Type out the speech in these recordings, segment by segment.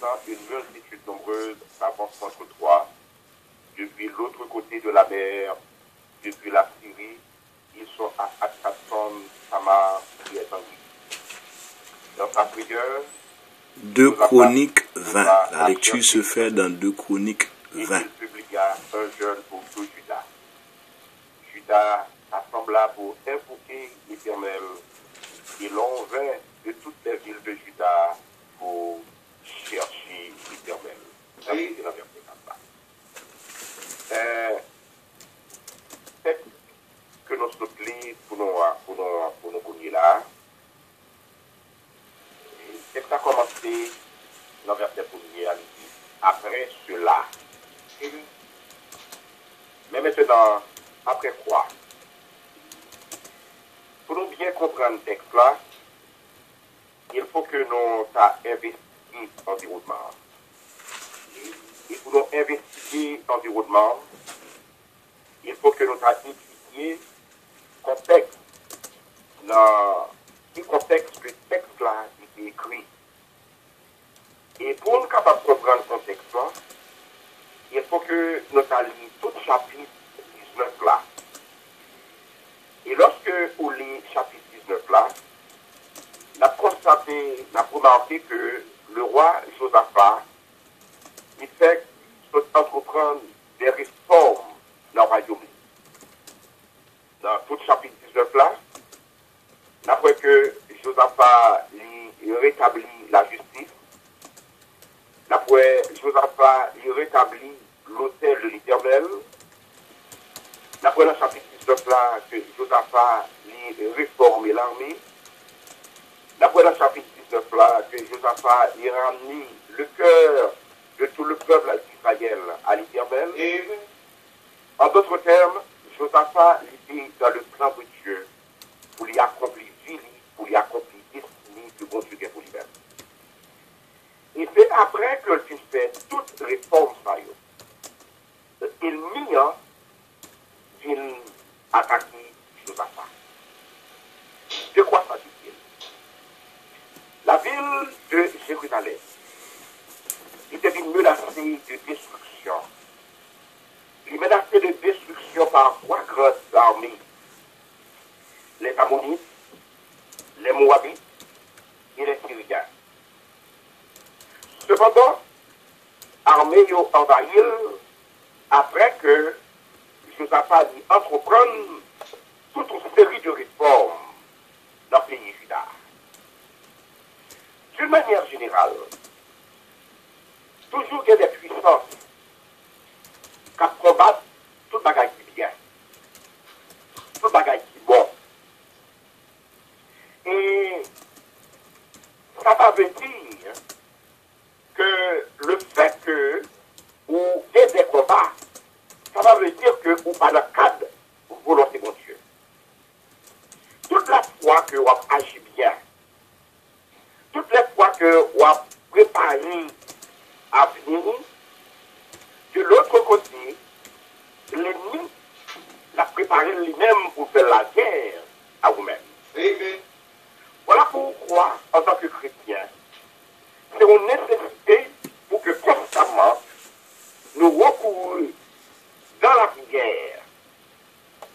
maintenant une multitude nombreuse s'avance contre toi. Depuis l'autre côté de la mer, depuis la Syrie, ils sont à Akatson, Tamar, qui est en Guy. Dans sa prière, 2 Chroniques 20. La lecture se fait dans 2 Chroniques 20. il publia un jeûne pour tout Juda. Juda s'assembla pour invoquer l'Éternel, et l'on vint de toutes les villes de Juda pour chercher l'Éternel. Ça, c'est la verset 4. C'est que nous sommes pour nous connaître là. C'est que ça a commencé dans le verset premier à midi. Après cela. Mais maintenant, après quoi? Pour nous bien comprendre le texte là, il faut que nous investissions l'environnement. Et pour nous investiguer l'environnement, il faut que nous étudions le contexte. Dans le contexte, le texte là, il est écrit. Et pour nous capables de comprendre le contexte là, il faut que nous allions tout le chapitre 19 là. Et lorsque vous lisez chapitre 19 là, on a constaté, on a remarqué que le roi Josaphat, il fait entreprendre des réformes dans le royaume. Dans tout le chapitre 19 là, après que Josaphat rétablit la justice, après Josaphat rétablit l'autel de l'Éternel, après le chapitre 19 là, que Josaphat réforme l'armée, d'après le chapitre 19 là, que Josaphat ramené le cœur de tout le peuple d'Israël à l'Éternel. En d'autres termes, Josaphat était dans le plan de Dieu pour lui accomplir vie, pour lui accomplir destinée que bon Dieu a pour lui-même. Et c'est après que le fils fait toute réforme, il mit d'une attaquer Josaphat. De quoi s'agit-il? La ville de Jérusalem était une menacée de destruction. Une menacée de destruction par 3 grandes armées. Les Ammonites, les Moabites et les Syriens. Cependant, armées ont envahi après que Josaphat y entreprendre toute une série de réformes dans le pays Juda. D'une manière générale, toujours il y a des puissances qui combattent tout le bagage qui est bien, tout le bagage qui est bon. Et ça va veut dire que le fait que vous avez des combats, ça va veut dire que vous pas dans le cadre volonté de Dieu. Toute la fois que vous agissez bien, toutes les fois que vous avez préparé à venir, de l'autre côté, l'ennemi l'a préparé lui-même pour faire la guerre à vous-même. Voilà pourquoi, en tant que chrétien, c'est une nécessité pour que constamment nous recourions dans la prière,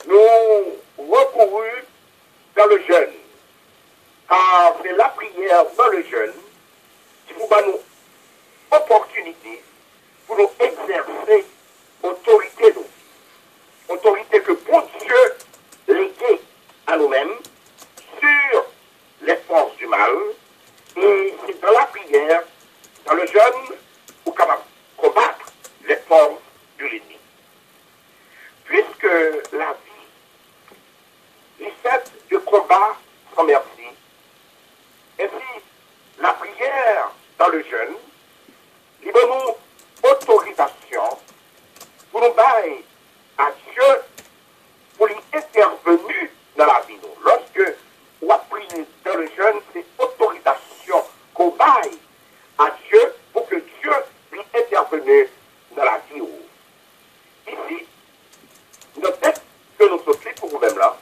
nous recourions dans le jeûne. Car c'est la prière dans le jeûne qui vous donne nous opportunité pour nous exercer autorité nous. Autorité que bon Dieu léguée à nous-mêmes sur les forces du mal. Et c'est dans la prière, dans le jeûne, pour combattre les forces de l'ennemi. Puisque la vie est faite de combat sans merci, ainsi la prière dans le jeûne, il donne nous autorisation pour nous bailler à Dieu pour lui intervenir dans la vie. Lorsque on a prié dans le jeûne, c'est autorisation qu'on baille à Dieu pour que Dieu lui intervienne dans la vie. Ici, le texte que nous sommes pour vous-même là,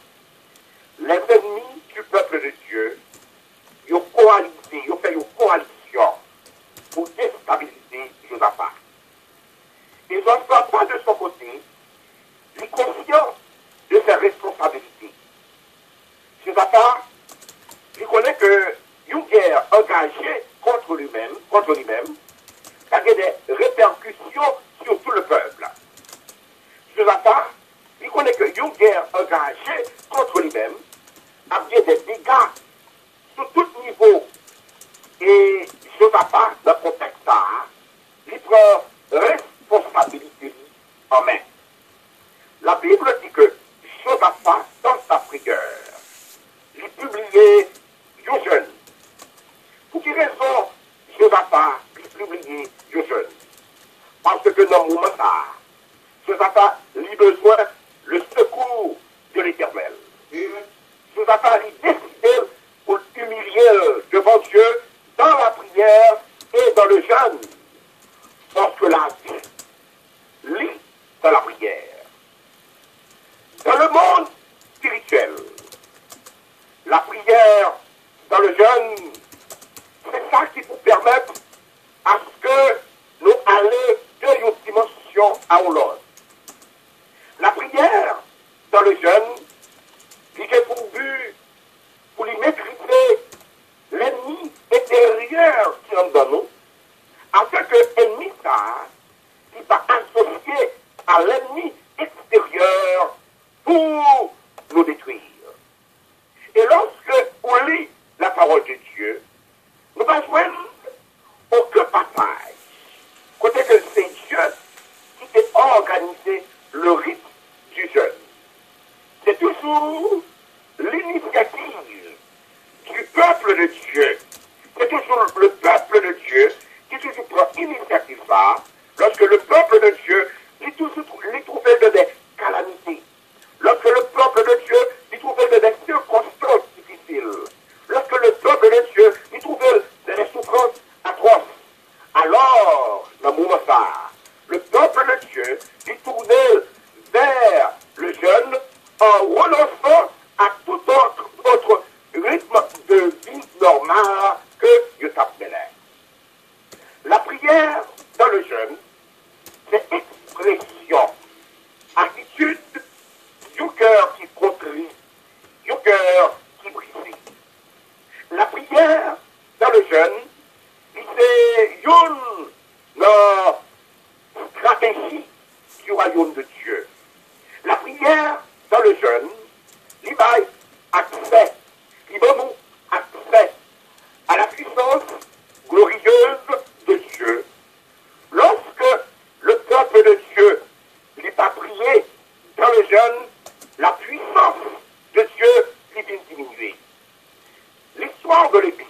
les ennemis du peuple de Dieu, ils ont coalisé, ils ont fait une coalition pour déstabiliser Josaphat, de son côté, est conscient de ses responsabilités. Josaphat, il connaît que une guerre engagée contre lui-même, ça a des répercussions sur tout le peuple. Josaphat, il connaît que une guerre engagée contre lui-même a bien des dégâts sur tout niveau. Et Josaphat, dans le contexte, il prend responsabilité en main. La Bible dit que Josaphat, dans sa prière, il publiait un jeune. Pour quelle raison Josaphat il publiait un jeune? Parce que dans le moment ça, Josaphat a besoin le secours de l'Éternel. Josaphat a décidé pour humilier devant Dieu dans la prière et dans le jeûne. Parce que la vie lit dans la prière. Dans le monde spirituel, la prière dans le jeûne, c'est ça qui vous permet à ce que nous allions d'une dimension à l'autre. La prière dans le jeûne, il est pour but pour lui maîtriser l'ennemi intérieur qui est dans nous, afin que l'ennemi ça, qui va associer à l'ennemi extérieur pour nous détruire. Et lorsque on lit la parole de Dieu, nous allons joindre aucun passage. Côté que c'est Dieu qui a organisé le rite du jeûne. C'est toujours l'initiative du peuple de Dieu. C'est toujours le peuple de Dieu qui toujours prend l'initiative ça, lorsque le peuple de Dieu lui trouvait de des calamités. Lorsque le peuple de Dieu lui trouvait de des circonstances difficiles. Lorsque le peuple de Dieu lui trouvait de des souffrances atroces. Alors, dans le moment ça, le peuple de Dieu lui tournait vers le jeûne en renonçant à tout autre rythme de vie normal que Dieu t'appelait. La prière dans le jeûne, c'est expression, attitude du cœur qui contrit, du cœur qui brise. La prière dans le jeûne, c'est une stratégie du royaume de Dieu. La prière dans le jeûne, il va accès, il va nous accès à la puissance glorieuse de Dieu. Lorsque le peuple de Dieu n'est pas prié dans le jeûne, la puissance de Dieu lui vient diminuer. L'histoire de l'Église,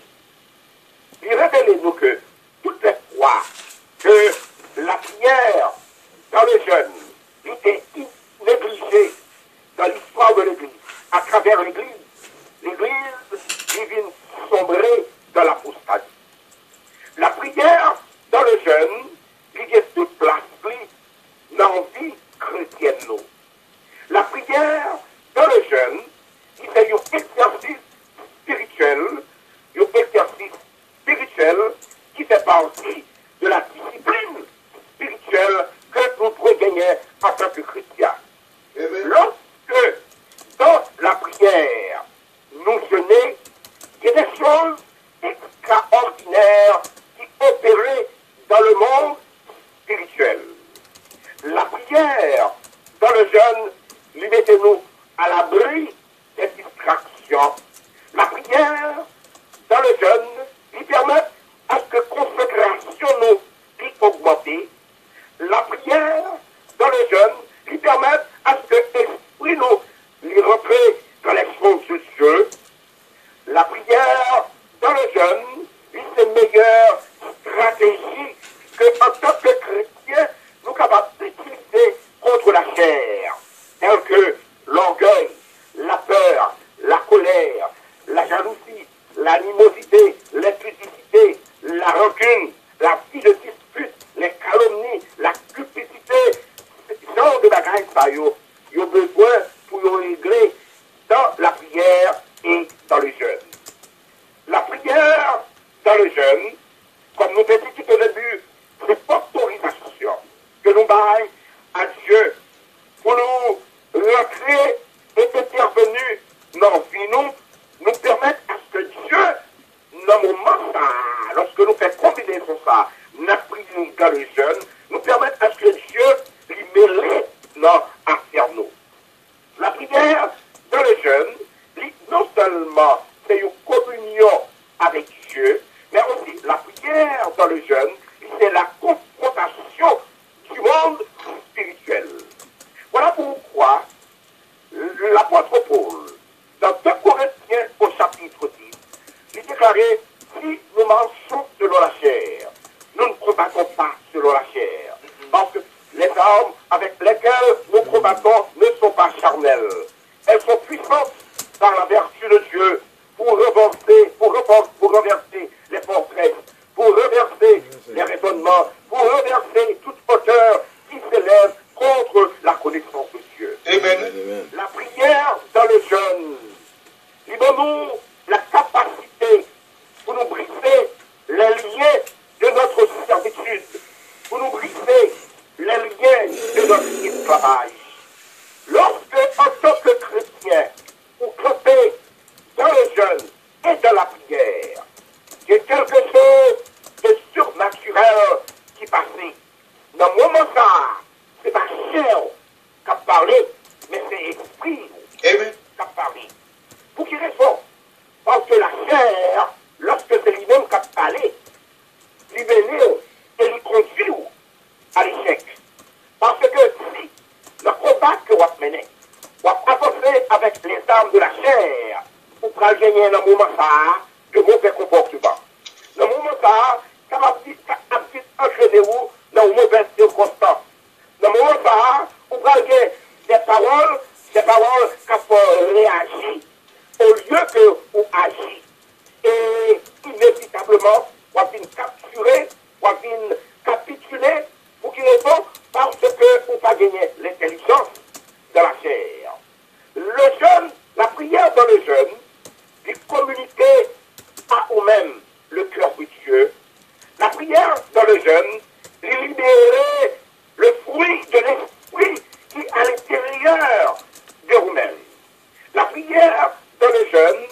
il révèle nous que toutes les fois que la prière dans le jeûne était négligée dans l'histoire de l'Église, à travers l'Église vient sombrer dans l'apostasie. La prière dans le jeûne, il y a toute place dans la vie chrétienne. La prière dans le jeûne, il y a un exercice spirituel qui fait partie de la discipline spirituelle que nous pouvons gagner en tant que chrétiens. Lorsque dans la prière, nous jeûnons, il y a des choses extraordinaires qui opéraient dans le monde spirituel. La prière dans le jeûne, lui mettez-nous à l'abri des distractions. La prière dans le jeûne, lui permet à ce que consécration nous puisse augmenter. La prière dans le jeûne, lui permet à ce que l'esprit nous lui rentre dans les choses de Dieu. La prière dans le jeûne, c'est une meilleure stratégie que en tant que chrétien, nous sommes capables d'utiliser contre la chair, telle que l'orgueil, la peur, la colère, la jalousie, l'animosité, l'impudicité, la rancune, n'a prié dans le jeûne, nous permettent à ce que Dieu lui mêle dans l'inferno. La prière dans le jeûne, non seulement c'est une communion avec Dieu, mais aussi la prière dans le jeûne, c'est la confrontation du monde spirituel. Voilà pourquoi l'apôtre Paul, dans 2 Corinthiens au chapitre 10, il déclarait, si nous marchons selon la chair, nous ne combattons pas selon la chair. Parce que les armes avec lesquelles nous combattons ne sont pas charnelles. Elles sont puissantes par la vertu de Dieu pour renverser les forteresses, pour renverser les raisonnements, pour renverser toute hauteur qui s'élève contre la connaissance de Dieu. Amen. La prière dans le jeûne, donnons-nous la capacité pour nous briser les liens de notre servitude, pour nous briser les liens de notre esclavage. Lorsque, en tant que chrétien, vous campez dans le jeûne et dans la prière, il y a quelque chose de surnaturel qui passe. Dans le moment ça, c'est pas chair qui a parlé, mais c'est l'esprit qui a parlé. Pour qui raison? Parce que la chair, lorsque c'est lui-même qui a parlé, lui venait et lui conduit à l'échec. Parce que si le combat que vous menez, vous avancez avec les armes de la chair, vous pourrez gagner dans le moment ça, de mauvais comportements. Dans le moment ça, ça va entraîner vous dans une mauvaise circonstance. Dans le moment ça, vous pourrez gagner des paroles qui vont réagir au lieu que vous agissez. Et inévitablement, vous allez capturer, vous allez capituler, pour qu'il répond, parce que vous n'avez pas gagné l'intelligence de la chair. Le jeûne, la prière dans le jeûne, il communiquer à vous-même le cœur de Dieu. La prière dans le jeûne, il libérer le fruit de l'esprit qui est à l'intérieur de vous-même. La prière dans le jeûne,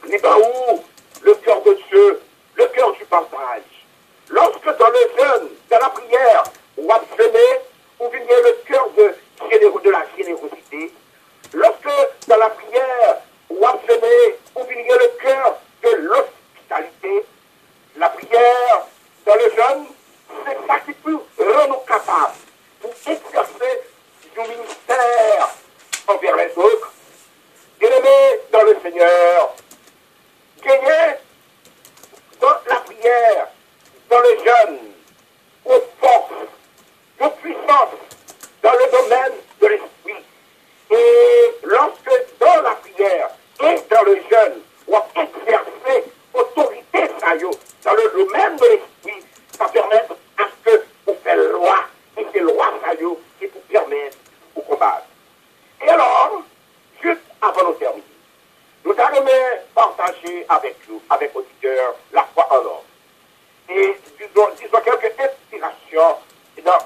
il va où le cœur de Dieu, le cœur du partage. Lorsque dans le jeûne, dans la prière, vous abstenez, vous venez le cœur de la générosité. Lorsque dans la prière, vous abstenez, vous venez le cœur de l'hospitalité. La prière dans le jeûne, c'est ça qui peut rendre nous capables pour exercer du ministère envers les autres. Bien-aimés dans le Seigneur, gagner dans la prière, dans le jeûne, aux forces, aux puissances, dans le domaine de l'esprit. Et lorsque dans la prière et dans le jeûne, on exercer autorité dans le domaine de l'esprit, ça permet à ce que vous faites loi, et c'est loi qui vous permet de combattre. Et alors, juste avant de terminer, nous allons partager avec nous, avec auditeurs, la foi en l'homme. Et disons quelques inspirations dans la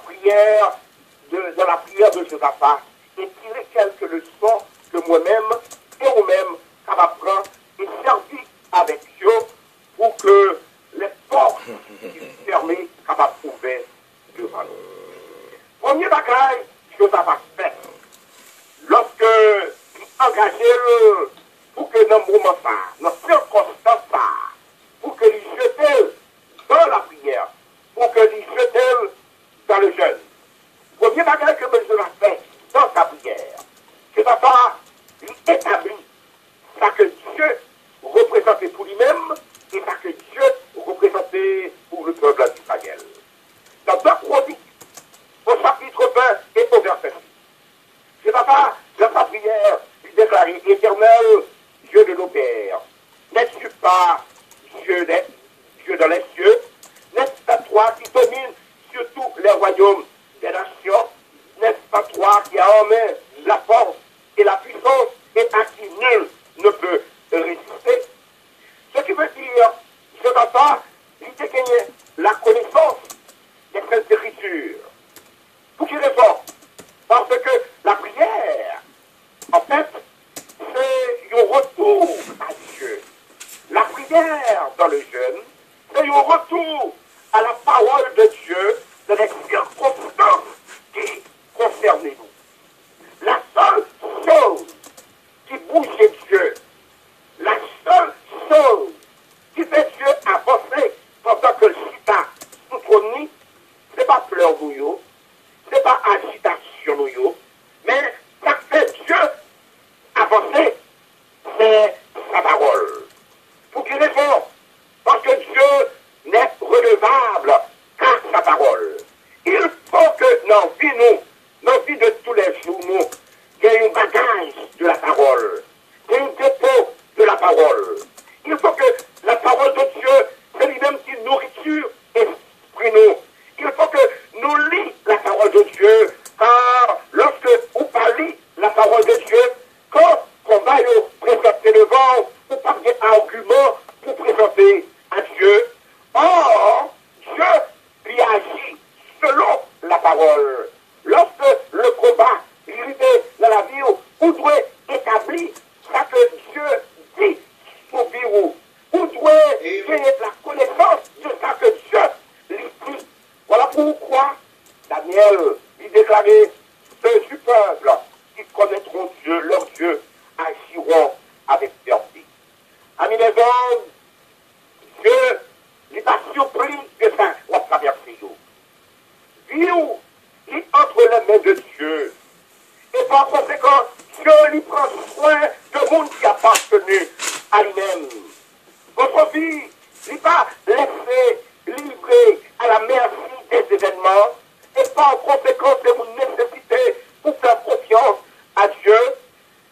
prière de Josaphat et tirer quelques leçons que moi-même et vous-même ça va prendre et servir avec Dieu pour que les portes fermées soient ouvertes devant nous. Premier bagage, Josaphat fait. Lorsque il engageait pour que dans le moment ça, dans la circonstance ça, pour que il jette dans la prière, pour que il jette dans le jeûne. Premier bagage que Jésus a fait dans sa prière, c'est d'abord lui établir ça que Dieu représentait pour lui-même et ça que Dieu représentait pour le peuple d'Israël. Dans 2 Chroniques, au chapitre 20 et au verset 6, c'est d'abord dans sa prière, lui déclarer éternel, Dieu de nos pères, n'es-tu pas Dieu dans les cieux? N'est-ce pas toi qui domines sur tous les royaumes des nations? N'est-ce pas toi qui as en main la force et la puissance et à qui nul ne peut résister? Ce qui veut dire, ce papa, il a gagné la connaissance des Saintes Écritures. Pour quelle raison? Parce que la prière, en fait, c'est un retour à Dieu. La prière dans le jeûne, c'est un retour à la parole parole de Dieu dans les circonstances qui concernent nous. La seule chose qui bougeait Dieu, la seule chose qui fait Dieu avancer pendant que le chita sous ton nid, ce n'est pas pleurs nous, ce n'est pas agitation nous, mais ça fait Dieu avancer, c'est sa parole. Pour quelle raison? Parce que Dieu n'est redevable qu'à sa parole. Il faut que dans la vie de tous les jours, nous, il y ait un bagage de la parole, il y ait un dépôt de la parole. Il faut que la parole de Dieu, c'est lui-même qui nourriture esprit nous. Il faut que nous lisions la parole de Dieu, car lorsque vous parlez la parole de Dieu, quand on va présenter devant, vous parlez argument pour présenter à Dieu. Or, Dieu lui agit selon la parole. Lorsque le combat arrive dans la vie, vous devez établir ce que Dieu dit sur vous. Vous devez gagner la connaissance de ce que Dieu lui dit. Voilà pourquoi Daniel lui déclarait: ceux du peuple qui connaîtront Dieu, leur Dieu, agiront avec fierté. Amis les hommes, Dieu n'est pas surpris de ça, on va traverser. Dieu, il est entre les mains de Dieu. Et par conséquent, Dieu lui prend soin de monde qui appartenu à lui-même. Votre vie n'est pas laissée, livrée à la merci des événements. Et par conséquent, c'est une nécessité pour faire confiance à Dieu.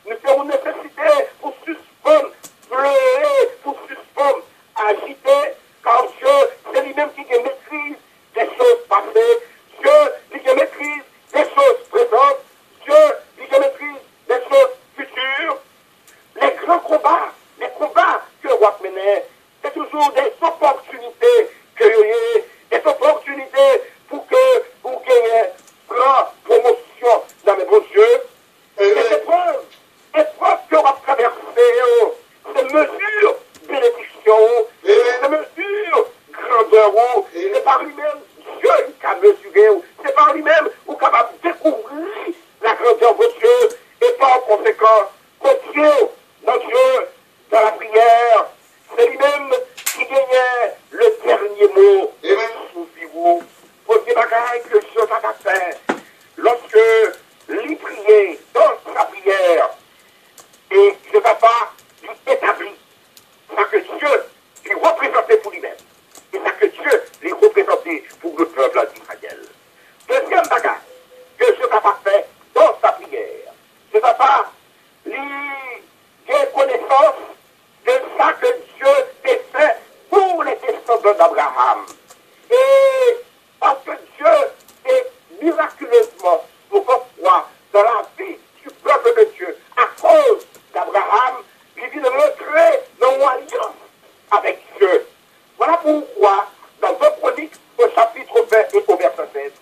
C'est une nécessité pour suspendre, pleurer, pour suspendre, agiter, car Dieu, c'est lui-même qui maîtrise des choses passées. Dieu, lui qui maîtrise des choses présentes. Dieu, lui qui maîtrise des choses futures. Les grands combats, les combats que Roi menait, c'est toujours des opportunités que des opportunités pour que vous gagnez grande promotion dans mes bons yeux. Ces épreuves que vous traversez, ces mesures bénédiction, ces mesures grandeur, c'est par lui-même Dieu qui a mesuré, c'est par lui-même vous êtes capable de découvrir la grandeur de Dieu et par conséquent, continuez notre Dieu dans la prière. C'est lui-même qui gagnait le dernier mot. Et même souvenez-vous, pour des bagailles que Dieu a fait, lorsque lui priait dans sa prière, et je ne vais pas lui établir ça que Dieu lui représentait pour lui-même, et ça que Dieu lui représentait pour le peuple d'Israël. Deuxième bagage que je ne vais pas faire dans sa prière, je ne vais pas lui gagner connaissance de ça que Dieu a fait pour les descendants d'Abraham. Et parce que Dieu est miraculeusement autrefois dans la vie du peuple de Dieu, à cause d'Abraham, il vient de rentrer dans une alliance avec Dieu. Voilà pourquoi, dans 2 Chroniques, au chapitre 20 et au verset 16,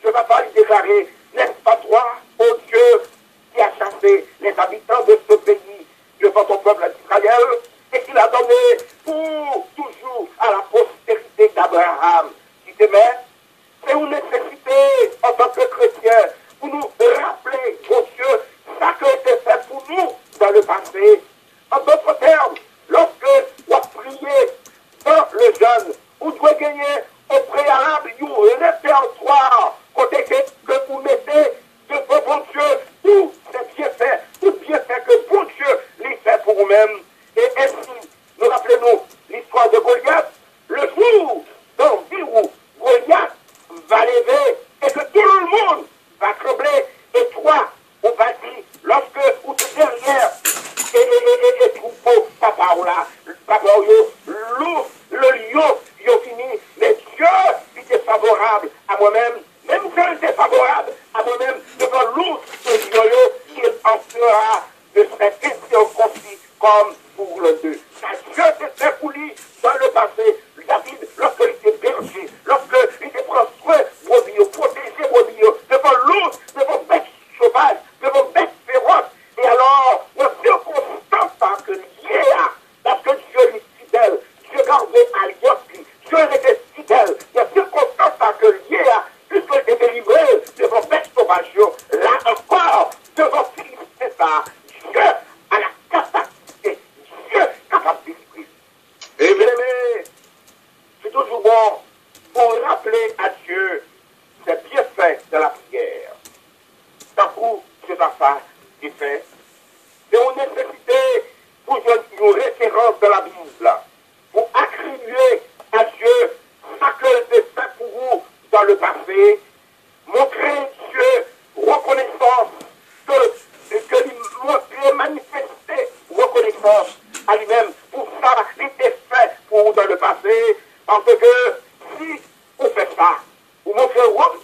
je ne vais pas lui déclarer: n'est-ce pas toi, ô Dieu, qui a chassé les habitants de ce pays devant ton peuple d'Israël, et qui l'a donné pour toujours à la postérité d'Abraham qui t'aimait? C'est une nécessité en tant que chrétien pour nous rappeler, mon Dieu, ça qui a été fait pour nous dans le passé. En d'autres termes, lorsque vous priez dans le jeûne, vous devez gagner au préalable un répertoire côté que vous mettez devant bon Dieu tous ces bienfaits, tout bienfaits que bon Dieu les fait pour vous-même. Et ainsi, nous rappelons l'histoire de Goliath, le jour dans vie où Goliath va lever et que tout le monde va trembler, et toi, on va dire, lorsque vous êtes derrière, et troupeau, papa ou là, papa ou loup, le lion, il a fini, mais Dieu, il était favorable à moi-même, même Dieu était favorable à moi-même, devant l'ours, le lion, il en fera de cette question conflit comme pour le deux. Ça Dieu s'est fait pour lui dans le passé. David, lorsqu'il était berger, lorsqu'il était prend soin, brebis, protégé brebis, devant l'ours, devant bête sauvage, devant bête féroce, et alors, on circonstance par que lié à, parce que Dieu est fidèle, Dieu gardait alliance, Dieu était fidèle, il y a circonstance Josaphat défait. C'est une nécessité pour une référence de la Bible, pour attribuer à Dieu ce que c'est fait pour vous dans le passé, montrer Dieu reconnaissance, montrer, manifester reconnaissance à lui-même pour ça, il était fait pour vous dans le passé, parce que si vous faites ça, vous montrez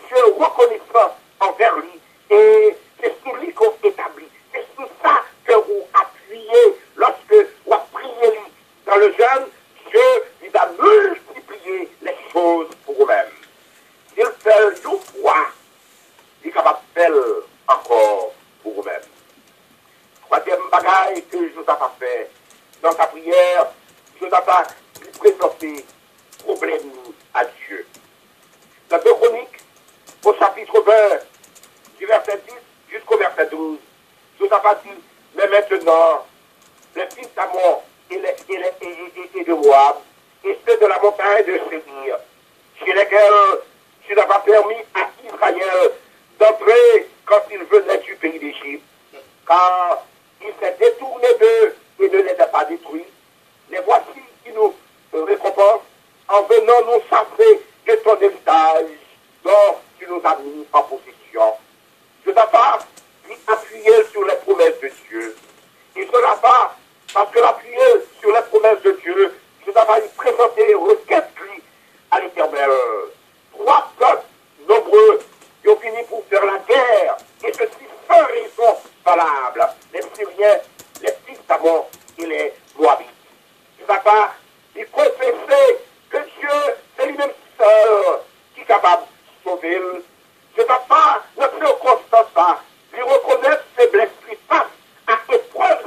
Dieu reconnaissant envers lui, et c'est sous lui qu'on établit. C'est sous ça que vous appuyez lorsque vous priez lui. Dans le jeûne, Dieu il va multiplier les choses pour vous-même. Il fait une fois, il est capable de faire encore pour vous-même. Troisième bagaille que Josaphat fait dans sa prière, Josaphat lui présentait problème à Dieu. Dans 2 Chroniques, au chapitre 20, du verset 10 jusqu'au verset 12, Josaphat dit, mais maintenant, les fils d'Amon et de Moab, et ceux de la montagne de Séir, chez lesquels tu n'as pas permis à Israël d'entrer quand il venait du pays d'Égypte, car il s'est détourné d'eux et ne les a pas détruits. Les voici qui nous récompensent en venant nous chasser de ton héritage dont tu nous as mis en possession. Josaphat lui appuyait sur les promesses de Dieu. Et Josaphat, parce que l'appuyait sur les promesses de Dieu, Josaphat lui présentait les requêtes à l'Éternel. 3 peuples nombreux qui ont fini pour faire la guerre, et ceci sans raison valable. Les Syriens, les fils d'Amon et les Moabites. Josaphat, il confessait que Dieu, c'est lui-même seul qui est capable de sauver. Josaphat ne peut constant ça, lui reconnaître ses blessures face à l'épreuve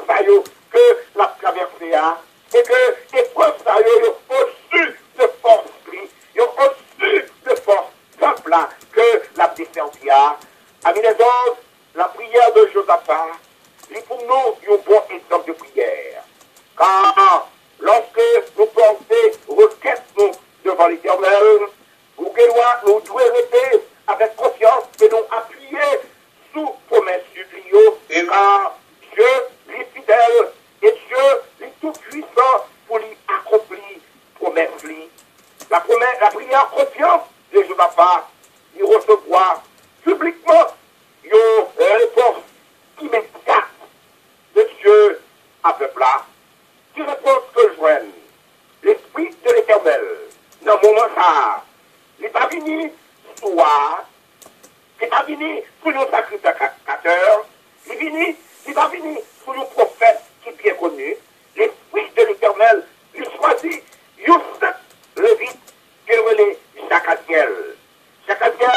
que la traversée a, et que l'épreuve ça est au-dessus de force, au-dessus de force peuple que la défense a. Amis les autres, la prière de Josaphat, c'est pour nous un bon exemple de prière. Car lorsque nous portons requête nous devant l'Éternel, nous devons rester avec confiance et nous appuyer sous promesse du trio, car Dieu est fidèle et Dieu est tout puissant pour lui accomplir promesse. La prière confiance de Josaphat, il recevoir publiquement une réponse immédiate de Dieu à peuple là. Qui réponse que joigne l'Esprit de l'Éternel dans le moment ça, il n'est pas venu soit, il n'est pas venu pour nos sacrificateurs, il n'est pas venu pour nos prophètes qui est bien connu. L'Esprit de l'Éternel lui choisit Youssef Lévite qui est Jacadiel. Jacadiel,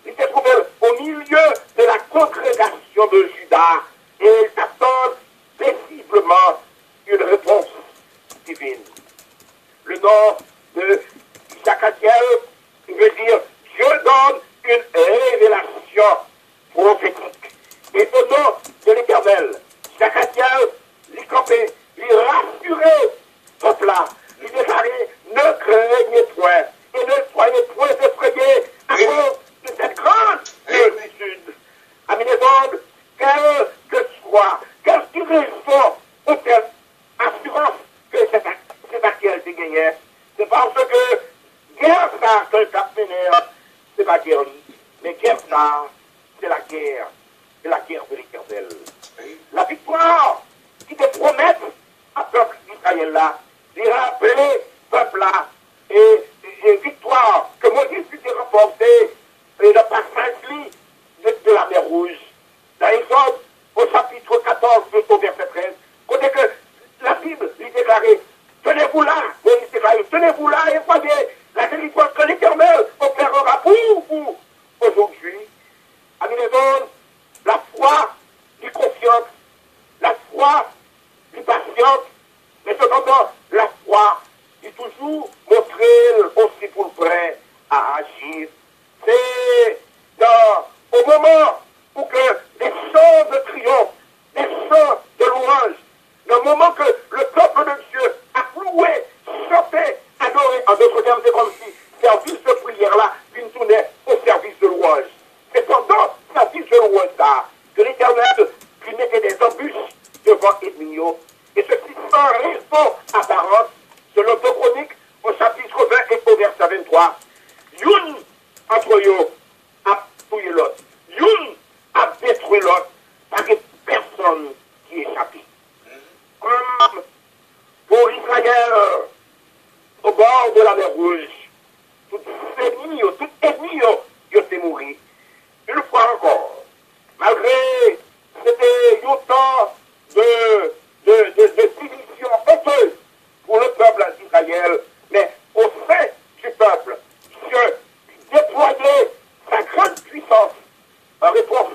il se trouvé au milieu de la congrégation de Juda et il attend paisiblement une réponse divine. Le nom de Jacadiel, il veut dire Dieu donne une révélation prophétique. Et au nom de l'Éternel, Jacadiel, lui campait, lui rassurait, peuple là, lui déclarait, ne craignez point, et ne soyez point effrayés à cause de cette grande multitude. Amis les hommes, quelle que soit, quelle raison ou quelle assurance que c'est à qui elle s'est gagnée, c'est parce que guerre ça que le cap vénère, c'est pas guerre lui, mais guerre ça, c'est la guerre de l'Éternel. La victoire qui te promet à peuple d'Israël là, il a appelé peuple là, et victoire que Moïse s'était remporté, et le passage de la mer Rouge. Dans Exode, au chapitre 14, au verset 13, côté que la Bible lui déclarait, tenez-vous là, Moïse déclarait, tenez-vous là et voyez la délivrance que l'Éternel opérera pour vous aujourd'hui. Amis les hommes, la foi, du confiance, la foi, du patience, mais cependant, la foi, est toujours montrer aussi pour prêt à agir. C'est au moment où que des chants de triomphe, des chants de louange, le moment que le peuple de Dieu a loué, chanté, adoré, en d'autres termes, c'est comme si service de prière-là, une tournée au service de louange. C'est pendant ce service de louange-là que l'Éternel yo a tué l'autre. Une a détruit l'autre. Pas que personne qui échappe. Comme pour Israël, au bord de la mer Rouge, tout ennemi, ils ont mourir. Une fois encore, malgré c'était un temps de division honteuse pour le peuple d'Israël, mais au sein du peuple, Dieu déployait sa grande puissance en réponse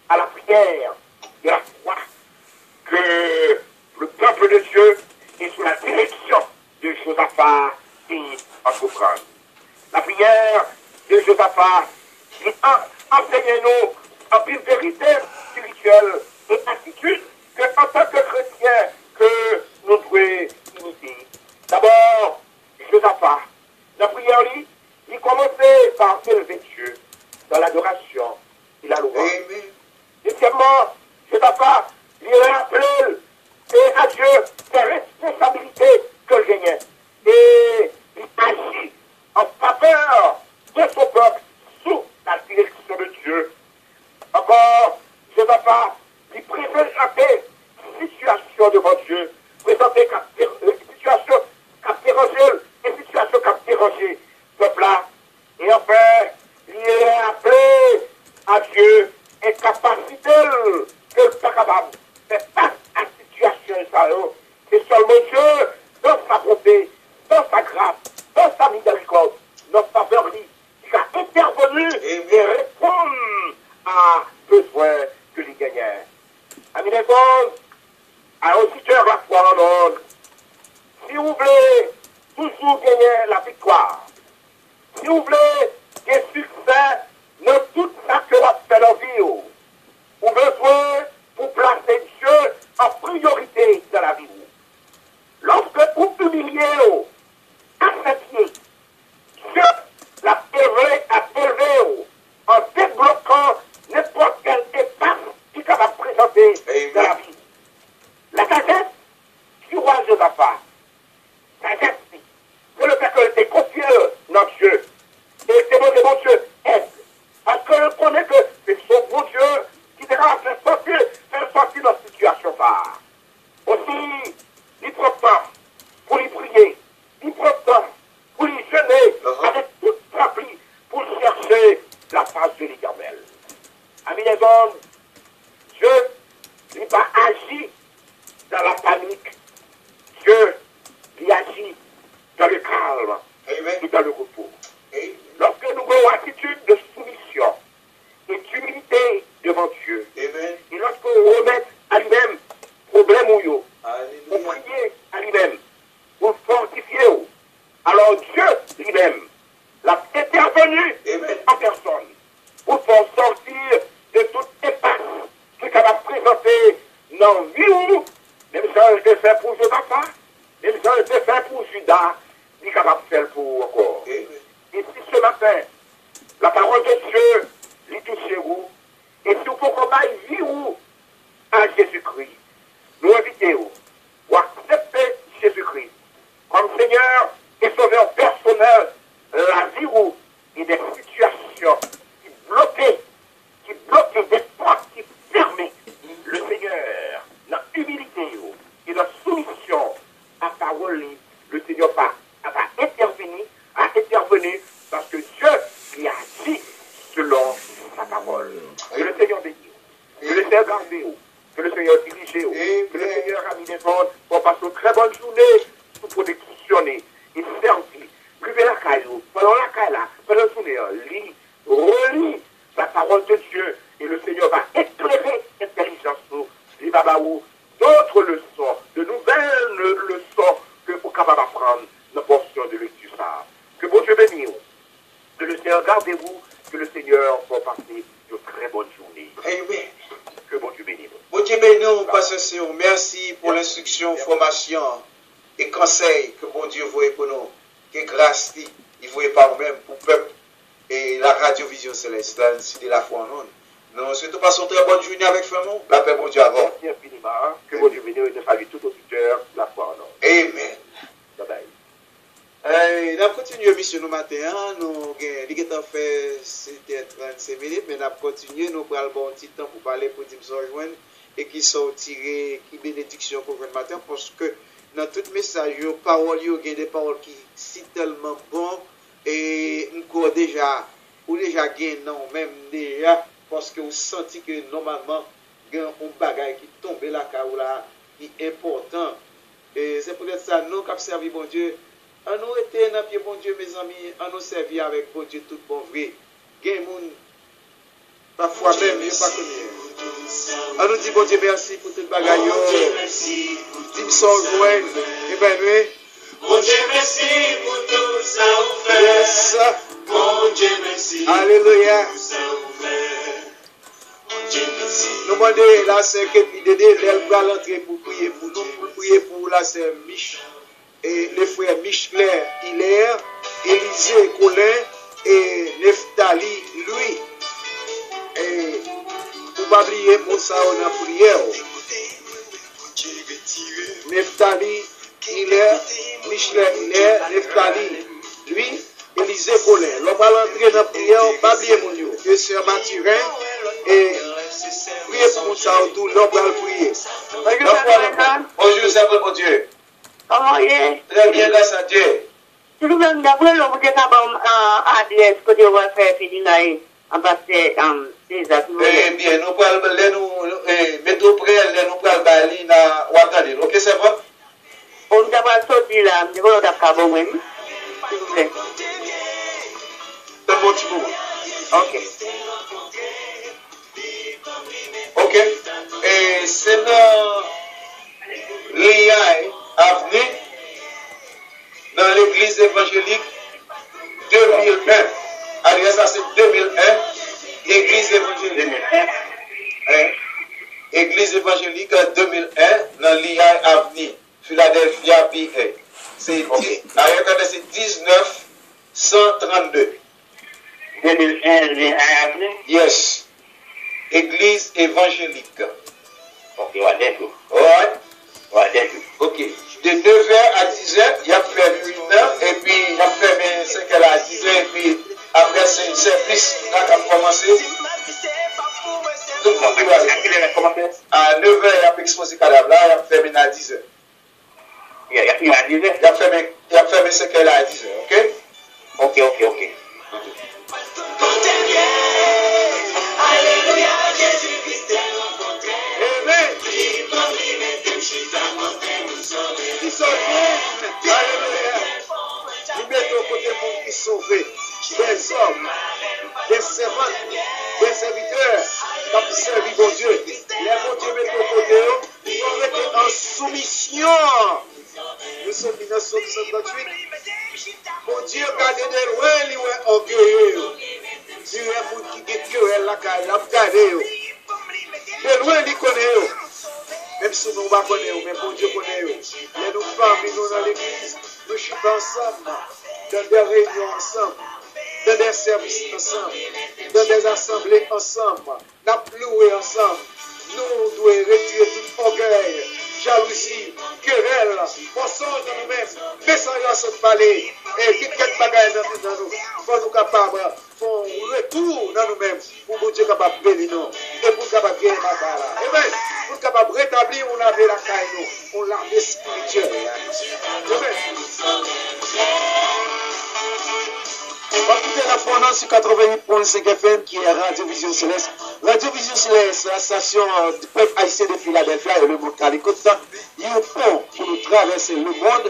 à la prière de la foi que le peuple de Dieu est sous la direction de Josaphat et entreprendre. La prière de Josaphat enseigne-nous en une vérité spirituelle et attitude que en tant que chrétien que nous devons imiter. D'abord, Josaphat, la prière, il commençait par élever Dieu dans l'adoration et la louange. Deuxièmement, Josaphat, il rappelait à Dieu ses responsabilités que je gagnais. Et il agit en faveur de son peuple sous la direction de Dieu. Encore, Josaphat, il présentait situation devant Dieu, présentait situation qui a dérangé, et situation qui a dérangé ce peuple-là. Et enfin, il est appelé à Dieu et capacité que le pas capable. Mais face à la situation, c'est seulement Dieu, dans sa bonté, dans sa grâce, dans sa miséricorde, dans sa faveur, qui a intervenu et répondre à besoin que les gagnait. Amis les gars, à auditeur la foi en ordre, si vous voulez toujours gagner la victoire, si vous voulez des succès dans tout ça que vous faites dans la vie, vous avez besoin pour placer Dieu en priorité dans la vie. Lorsque vous humiliez à ses pieds, Dieu l'a élevé en débloquant n'importe quelle étape qui est capable de présenter dans la vie. La sagesse du roi Josaphat, sagesse, c'est le fait que c'est confié dans Dieu. Et c'est bon Dieu aide. Parce que je connais que c'est son bon Dieu qui devra faire sortir dans cette situation. Aussi, il prend temps pour lui prier. Il prend temps pour lui jeûner avec toute remplie pour chercher la face de l'Éternel. Amis les hommes, Dieu n'est pas agi dans la panique. Dieu il agit dans le calme et dans le repos. Lorsque nous avons une attitude de soumission et d'humilité devant Dieu, et lorsqu'on remet à lui-même problème ou yo, pour prier à lui-même, pour fortifier, alors Dieu lui-même l'a intervenu en personne pour faire sortir de toute épaisse qui est capable de présenter dans la vie, même si on le fait pour Josaphat, même si on le fait pour Judas, il est capable de faire pour encore. Et si ce matin, la parole de Dieu lui touche vous, et si vous pouvez combattre vie à Jésus-Christ, nous invitons ou accepter Jésus-Christ comme Seigneur et Sauveur personnel, la vie et des situations qui bloquent, des portes qui ferment. Le Seigneur, dans l'humilité et dans la soumission à la parole, le Seigneur va intervenir parce que Dieu lui a dit selon sa parole. Que le Seigneur bénisse, que le Seigneur garde, que le Seigneur dirige, que le Seigneur a mis des ordres pour passer une très bonne journée pour productionner et servir. Privez la caillou, pendant la caille là, pendant la journée, relis la parole de Dieu et le Seigneur va éclairer l'intelligence, les babaou, d'autres leçons, de nouvelles leçons que vous êtes capable d'apprendre dans la portion de lecture. Que bon Dieu bénisse, que le Seigneur gardez-vous, que le Seigneur va passer une très bonne journée. Amen. Que bon Dieu bénisse. Bon Dieu bénisse, Pasteur Séou. Merci pour l'instruction, formation et conseil que bon Dieu voit pour nous. Que grâce il voit par vous-même pour le peuple et la radio Vision Céleste, ainsi de la foi en nous. Nous souhaitons passer une très bonne journée avec nous. La paix, bon Dieu, avant. Merci infiniment. Que bon Dieu bénisse et de saluer tout auditeur, la foi en nous. Amen. Bye bye. Nous continuons mission nous matin, nous avons fait 7h35 minutes, mais nous avons continué, nous avons bon petit temps pour parler pour nous rejoindre et qui sont tirés, qui bénédiction pour le matin, parce que dans tout message, parole, il y a des paroles qui sont tellement bonnes et nous déjà gagné non même déjà parce que vous sentez que normalement il y a un bagage qui tombe là qui est important et c'est peut-être ça nous qui servi bon Dieu on nous était dans pied bon Dieu mes amis on nous servi avec bon Dieu tout bon vrai gain monde parfois même il pas connu on nous dit bon Dieu merci pour tout bagage dis son joindre et ben oui bon Dieu merci pour tout ça vous fait bon Dieu merci alléluia nous demandons là c'est que Dédé elle va l'entrer pour prier pour nous pour prier pour là c'est Mich et les frères Michler Hilaire Élisée Colin et Neftali lui et pour pas oublier pour ça on a prière Neftali Hilaire Michler Hilaire Neftali lui Élisée Colin l'on va l'entrer dans la prière pas oublier mon Dieu et sœur Mathurin et priez pour nous ça autour l'on va prier bonjour c'est bon Dieu comment est très bien grâce à Dieu si vous même d'après le vous êtes à adresse que vous va faire finir en passé ces actions eh bien nous pouvons mettre près nous pouvons bali na Ouattara OK c'est bon on doit sortir là nous allons d'après bon même s'il vous plaît c'est bon petit moment OK OK et c'est dans l'IA avenue dans l'église évangélique 2001 adresse ça c'est 2001 église évangélique 2001 église évangélique 2001 dans l'IA avenue Philadelphia PA c'est c'est 1932 2001 l'IA avenue yes église évangélique OK ouais d'accord ouais d'accord OK de 9h à 10h il y a fait 8h et puis il y a fait 5h à 10h et puis après c'est une service là qui a commencé tout le monde va commencer à 9h il y a exposé cadavre là il y a fermé à 10h il y a fini à 10h il y a fermé 5h là à 10h OK alléluia Jésus-Christ est rencontré amen qui sont alléluia nous mettons côté monde qui sauvé des hommes des servants des serviteurs qui servent bon Dieu les bon Dieu mettent au côté nous mettons en soumission nous sommes 1958 bon Dieu gardez de loin les orgueilleux si les gens qui ont querelle la caille la garder de loin les connaît même si nous ne connaissons pas, mais bon Dieu connaît. Et nous familles, nous dans l'église, nous chutons ensemble, dans des réunions ensemble, dans des services ensemble, dans des assemblées ensemble, nous louer ensemble. Nous devons retirer tout orgueil, jalousie, querelle, mensonge dans nous-mêmes, message à ce palais, et quelques bagages dans nous. Pour nous capables, pour retour dans nous-mêmes, pour que Dieu soit capable de bénir nous, et pour capable de gagner ma balle. Amen. Pour capable de rétablir, on lave la caille, on lave spirituel. Amen. On va écouter la fondance sur 88.5 FM qui est Radio Vision Céleste. Radio Vision Céleste, la station du peuple haïtien de Philadelphia et le monde. Car écoute ça, il y a un pont pour nous traverser le monde.